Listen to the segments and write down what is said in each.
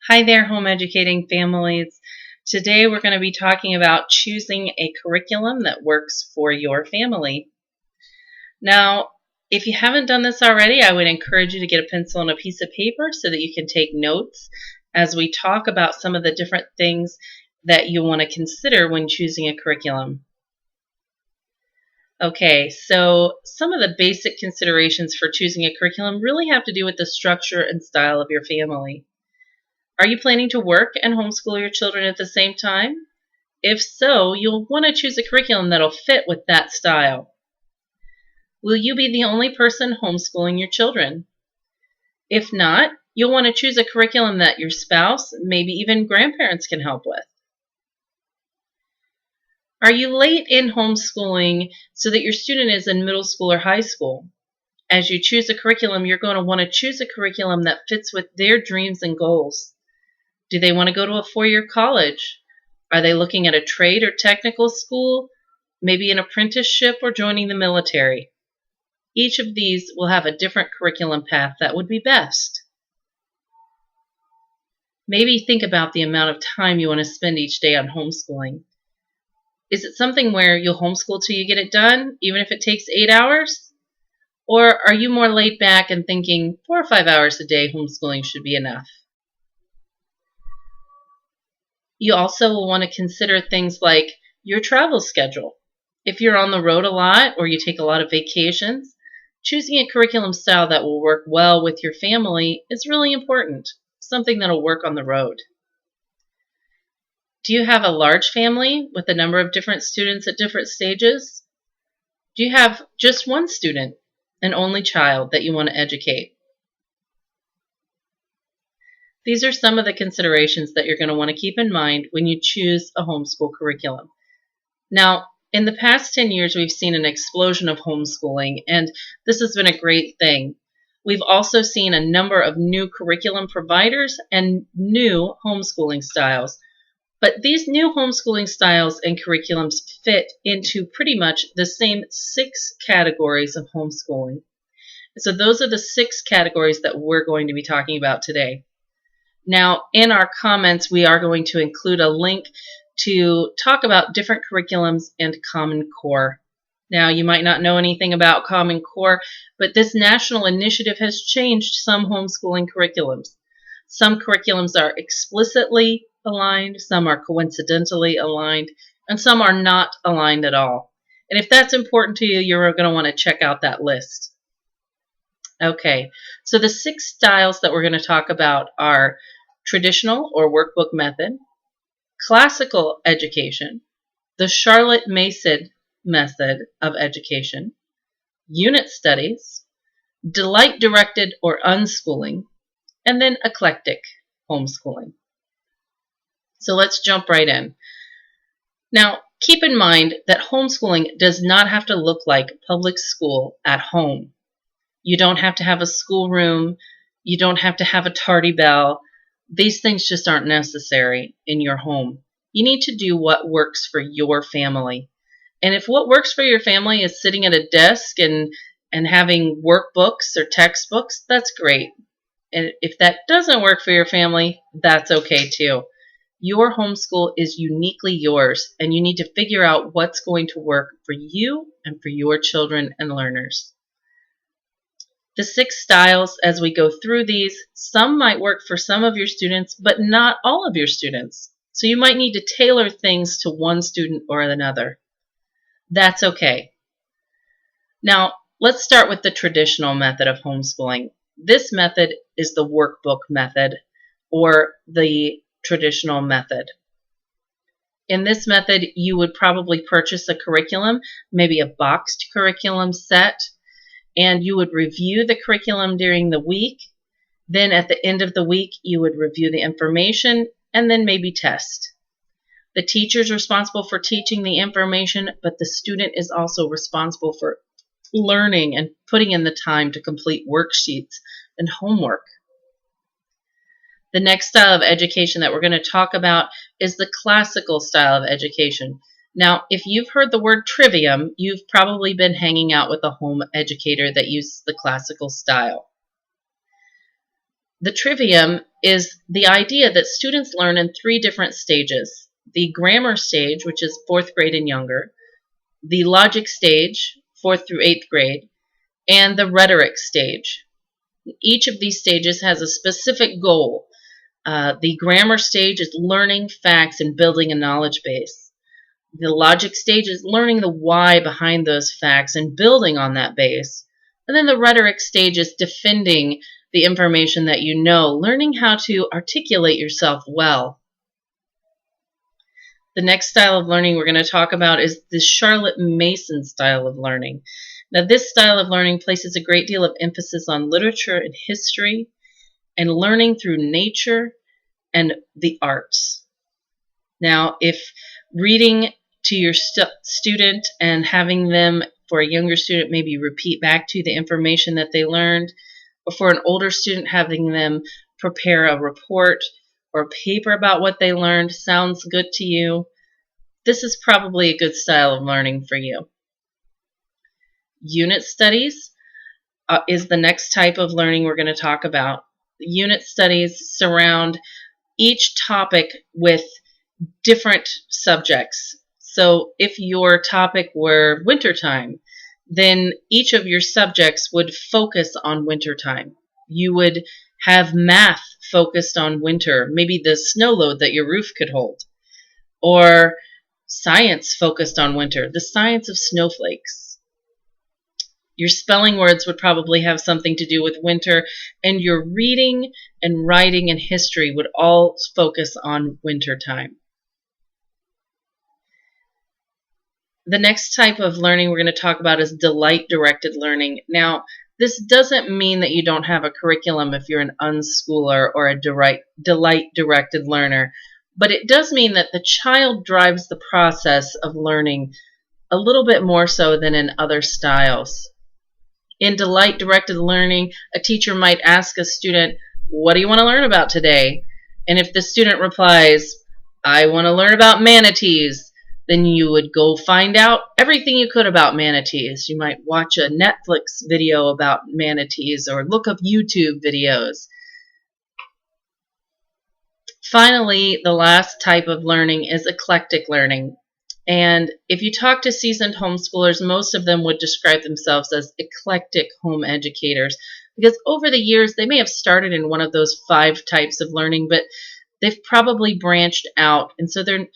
Hi there, home educating families. Today we're going to be talking about choosing a curriculum that works for your family. Now, if you haven't done this already, I would encourage you to get a pencil and a piece of paper so that you can take notes as we talk about some of the different things that you want to consider when choosing a curriculum. Okay, so some of the basic considerations for choosing a curriculum really have to do with the structure and style of your family. Are you planning to work and homeschool your children at the same time? If so, you'll want to choose a curriculum that'll fit with that style. Will you be the only person homeschooling your children? If not, you'll want to choose a curriculum that your spouse, maybe even grandparents, can help with. Are you late in homeschooling so that your student is in middle school or high school? As you choose a curriculum, you're going to want to choose a curriculum that fits with their dreams and goals. Do they want to go to a four-year college? Are they looking at a trade or technical school, maybe an apprenticeship or joining the military? Each of these will have a different curriculum path that would be best. Maybe think about the amount of time you want to spend each day on homeschooling. Is it something where you'll homeschool till you get it done, even if it takes 8 hours? Or are you more laid back and thinking 4 or 5 hours a day homeschooling should be enough? You also will want to consider things like your travel schedule. If you're on the road a lot or you take a lot of vacations, choosing a curriculum style that will work well with your family is really important, something that'll work on the road. Do you have a large family with a number of different students at different stages? Do you have just one student, an only child that you want to educate? These are some of the considerations that you're going to want to keep in mind when you choose a homeschool curriculum. Now, in the past 10 years, we've seen an explosion of homeschooling, and this has been a great thing. We've also seen a number of new curriculum providers and new homeschooling styles. But these new homeschooling styles and curriculums fit into pretty much the same 6 categories of homeschooling. So those are the 6 categories that we're going to be talking about today. Now, in our comments, we are going to include a link to talk about different curriculums and Common Core. Now, you might not know anything about Common Core, but this national initiative has changed some homeschooling curriculums. Some curriculums are explicitly aligned, some are coincidentally aligned, and some are not aligned at all. And if that's important to you, you're going to want to check out that list. Okay, so the 6 styles that we're going to talk about are traditional or workbook method, classical education, the Charlotte Mason method of education, unit studies, delight-directed or unschooling, and then eclectic homeschooling. So let's jump right in. Now, keep in mind that homeschooling does not have to look like public school at home. You don't have to have a schoolroom. You don't have to have a tardy bell. These things just aren't necessary in your home. You need to do what works for your family. And if what works for your family is sitting at a desk and having workbooks or textbooks, that's great. And if that doesn't work for your family, that's okay too. Your homeschool is uniquely yours, and you need to figure out what's going to work for you and for your children and learners. The 6 styles, as we go through these, some might work for some of your students, but not all of your students. So you might need to tailor things to one student or another. That's okay. Now, let's start with the traditional method of homeschooling. This method is the workbook method, or the traditional method. In this method, you would probably purchase a curriculum, maybe a boxed curriculum set, and you would review the curriculum during the week. Then at the end of the week, you would review the information and then maybe test. The teacher is responsible for teaching the information, but the student is also responsible for learning and putting in the time to complete worksheets and homework. The next style of education that we're going to talk about is the classical style of education. Now, if you've heard the word trivium, you've probably been hanging out with a home educator that uses the classical style. The trivium is the idea that students learn in three different stages: the grammar stage, which is fourth grade and younger, the logic stage, fourth through eighth grade, and the rhetoric stage. Each of these stages has a specific goal. The grammar stage is learning facts and building a knowledge base. The logic stage is learning the why behind those facts and building on that base. And then the rhetoric stage is defending the information that you know, learning how to articulate yourself well. The next style of learning we're going to talk about is the Charlotte Mason style of learning. Now, this style of learning places a great deal of emphasis on literature and history and learning through nature and the arts. Now, if reading to your student and having them, for a younger student, maybe repeat back to you the information that they learned, or for an older student, having them prepare a report or a paper about what they learned sounds good to you, this is probably a good style of learning for you. Unit studies is the next type of learning we're going to talk about. Unit studies surround each topic with different subjects. So if your topic were wintertime, then each of your subjects would focus on wintertime. You would have math focused on winter, maybe the snow load that your roof could hold, or science focused on winter, the science of snowflakes. Your spelling words would probably have something to do with winter, and your reading and writing and history would all focus on winter time. The next type of learning we're going to talk about is delight-directed learning. Now, this doesn't mean that you don't have a curriculum if you're an unschooler or a delight-directed learner, but it does mean that the child drives the process of learning a little bit more so than in other styles. In delight-directed learning, a teacher might ask a student, "What do you want to learn about today?" And if the student replies, "I want to learn about manatees," then you would go find out everything you could about manatees. You might watch a Netflix video about manatees or look up YouTube videos. Finally, the last type of learning is eclectic learning. And if you talk to seasoned homeschoolers, most of them would describe themselves as eclectic home educators, because over the years they may have started in one of those 5 types of learning, but they've probably branched out, and so they're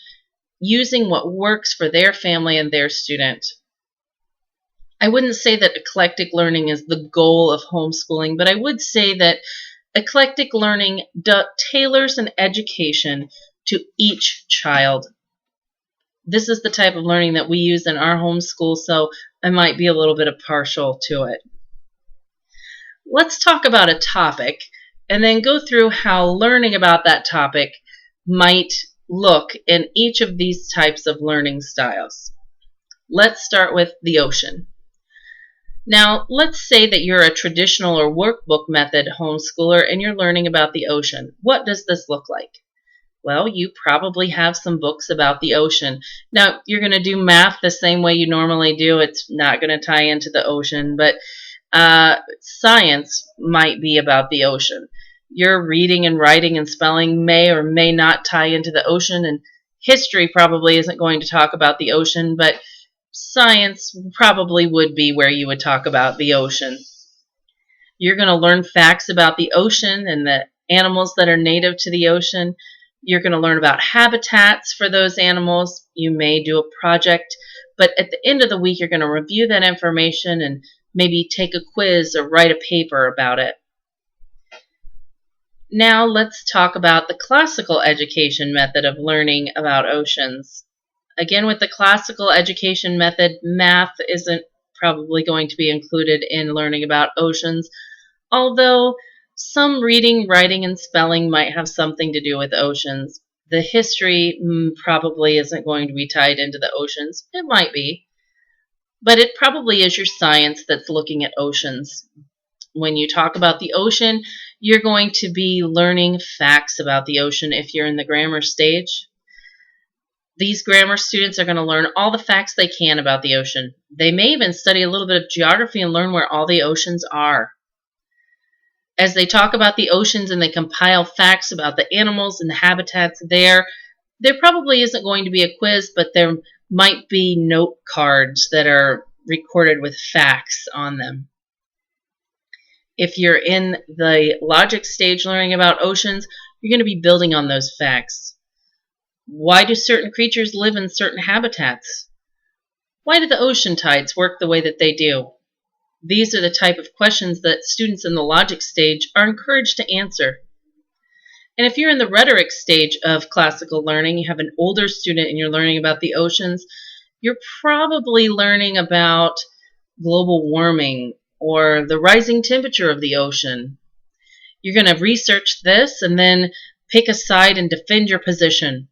using what works for their family and their student. I wouldn't say that eclectic learning is the goal of homeschooling, but I would say that eclectic learning tailors an education to each child. This is the type of learning that we use in our homeschool, so I might be a little bit partial to it. Let's talk about a topic and then go through how learning about that topic might look in each of these types of learning styles. Let's start with the ocean. Now, let's say that you're a traditional or workbook method homeschooler and you're learning about the ocean. What does this look like? Well, you probably have some books about the ocean. Now, you're going to do math the same way you normally do. It's not going to tie into the ocean, but science might be about the ocean. Your reading and writing and spelling may or may not tie into the ocean, and history probably isn't going to talk about the ocean, but science probably would be where you would talk about the ocean. You're going to learn facts about the ocean and the animals that are native to the ocean. You're going to learn about habitats for those animals. You may do a project, but at the end of the week, you're going to review that information and maybe take a quiz or write a paper about it. Now let's talk about the classical education method of learning about oceans. Again, with the classical education method, math isn't probably going to be included in learning about oceans, although some reading, writing, and spelling might have something to do with oceans. The history probably isn't going to be tied into the oceans. It might be. But it probably is your science that's looking at oceans. When you talk about the ocean, you're going to be learning facts about the ocean if you're in the grammar stage. These grammar students are going to learn all the facts they can about the ocean. They may even study a little bit of geography and learn where all the oceans are. As they talk about the oceans and they compile facts about the animals and the habitats there probably isn't going to be a quiz, but there might be note cards that are recorded with facts on them. If you're in the logic stage learning about oceans, you're going to be building on those facts. Why do certain creatures live in certain habitats? Why do the ocean tides work the way that they do? These are the type of questions that students in the logic stage are encouraged to answer. And if you're in the rhetoric stage of classical learning, you have an older student and you're learning about the oceans, you're probably learning about global warming or the rising temperature of the ocean. You're going to research this and then pick a side and defend your position.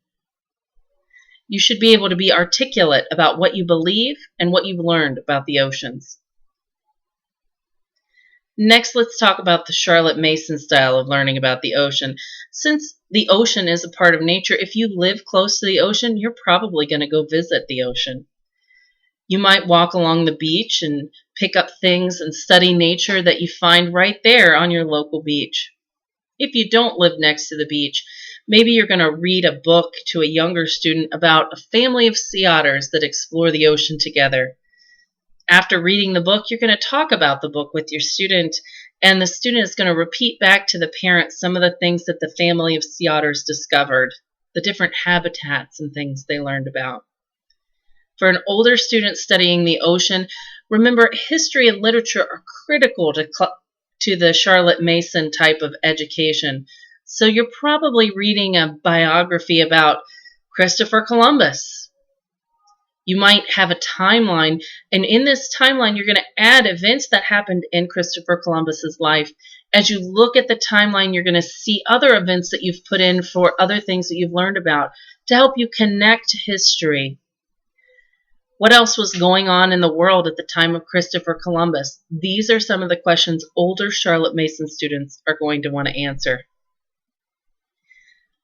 You should be able to be articulate about what you believe and what you've learned about the oceans. Next, let's talk about the Charlotte Mason style of learning about the ocean. Since the ocean is a part of nature, if you live close to the ocean, you're probably going to go visit the ocean. You might walk along the beach and pick up things and study nature that you find right there on your local beach. If you don't live next to the beach, maybe you're going to read a book to a younger student about a family of sea otters that explore the ocean together. After reading the book, you're going to talk about the book with your student, and the student is going to repeat back to the parents some of the things that the family of sea otters discovered, the different habitats and things they learned about. For an older student studying the ocean, remember history and literature are critical to the Charlotte Mason type of education. So you're probably reading a biography about Christopher Columbus. You might have a timeline, and in this timeline, you're going to add events that happened in Christopher Columbus's life. As you look at the timeline, you're going to see other events that you've put in for other things that you've learned about to help you connect to history. What else was going on in the world at the time of Christopher Columbus? These are some of the questions older Charlotte Mason students are going to want to answer.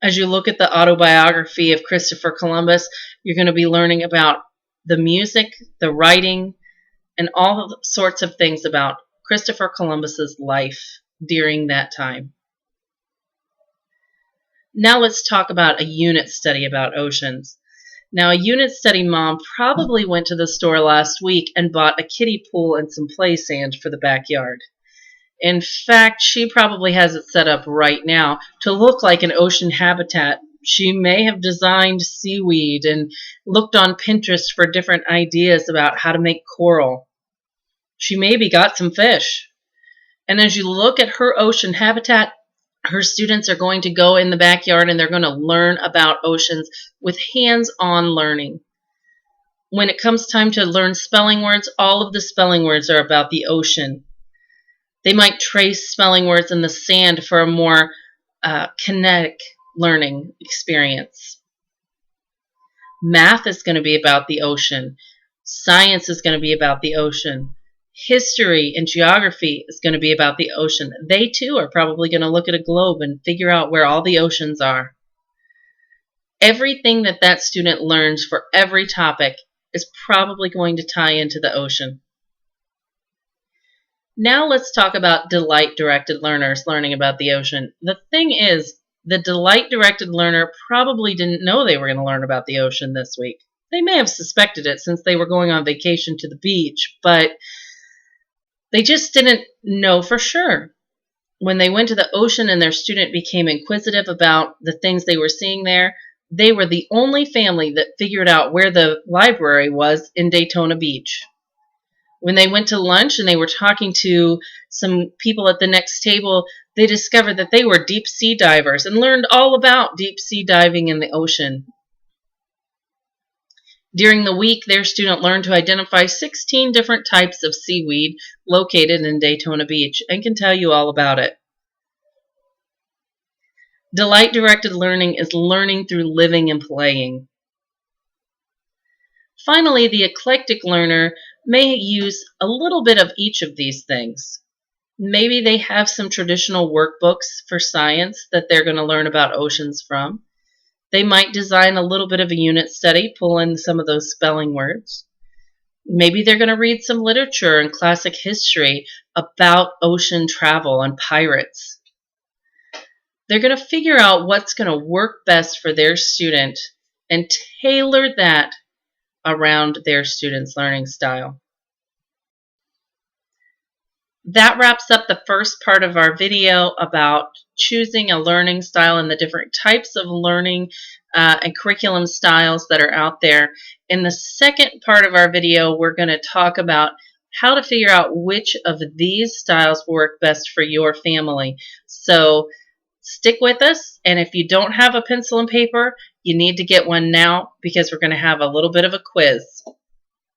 As you look at the autobiography of Christopher Columbus, you're going to be learning about the music, the writing, and all sorts of things about Christopher Columbus's life during that time. Now let's talk about a unit study about oceans. Now, a unit study mom probably went to the store last week and bought a kiddie pool and some play sand for the backyard. In fact, she probably has it set up right now to look like an ocean habitat. She may have designed seaweed and looked on Pinterest for different ideas about how to make coral. She maybe got some fish. And as you look at her ocean habitat, her students are going to go in the backyard and they're going to learn about oceans with hands-on learning. When it comes time to learn spelling words, all of the spelling words are about the ocean. They might trace spelling words in the sand for a more kinetic learning experience. Math is going to be about the ocean. Science is going to be about the ocean. History and geography is going to be about the ocean. They too are probably going to look at a globe and figure out where all the oceans are. Everything that student learns for every topic is probably going to tie into the ocean. Now let's talk about delight-directed learners learning about the ocean. The thing is, the delight-directed learner probably didn't know they were going to learn about the ocean this week. They may have suspected it since they were going on vacation to the beach, but they just didn't know for sure. When they went to the ocean and their student became inquisitive about the things they were seeing there, they were the only family that figured out where the library was in Daytona Beach. When they went to lunch and they were talking to some people at the next table, they discovered that they were deep sea divers and learned all about deep sea diving in the ocean. During the week, their student learned to identify 16 different types of seaweed located in Daytona Beach and can tell you all about it. Delight-directed learning is learning through living and playing. Finally, the eclectic learner may use a little bit of each of these things. Maybe they have some traditional workbooks for science that they're going to learn about oceans from. They might design a little bit of a unit study, pull in some of those spelling words. Maybe they're going to read some literature and classic history about ocean travel and pirates. They're going to figure out what's going to work best for their student and tailor that around their student's learning style. That wraps up the first part of our video about choosing a learning style and the different types of learning and curriculum styles that are out there. In the second part of our video, we're going to talk about how to figure out which of these styles will work best for your family. So stick with us, and if you don't have a pencil and paper, you need to get one now because we're going to have a little bit of a quiz.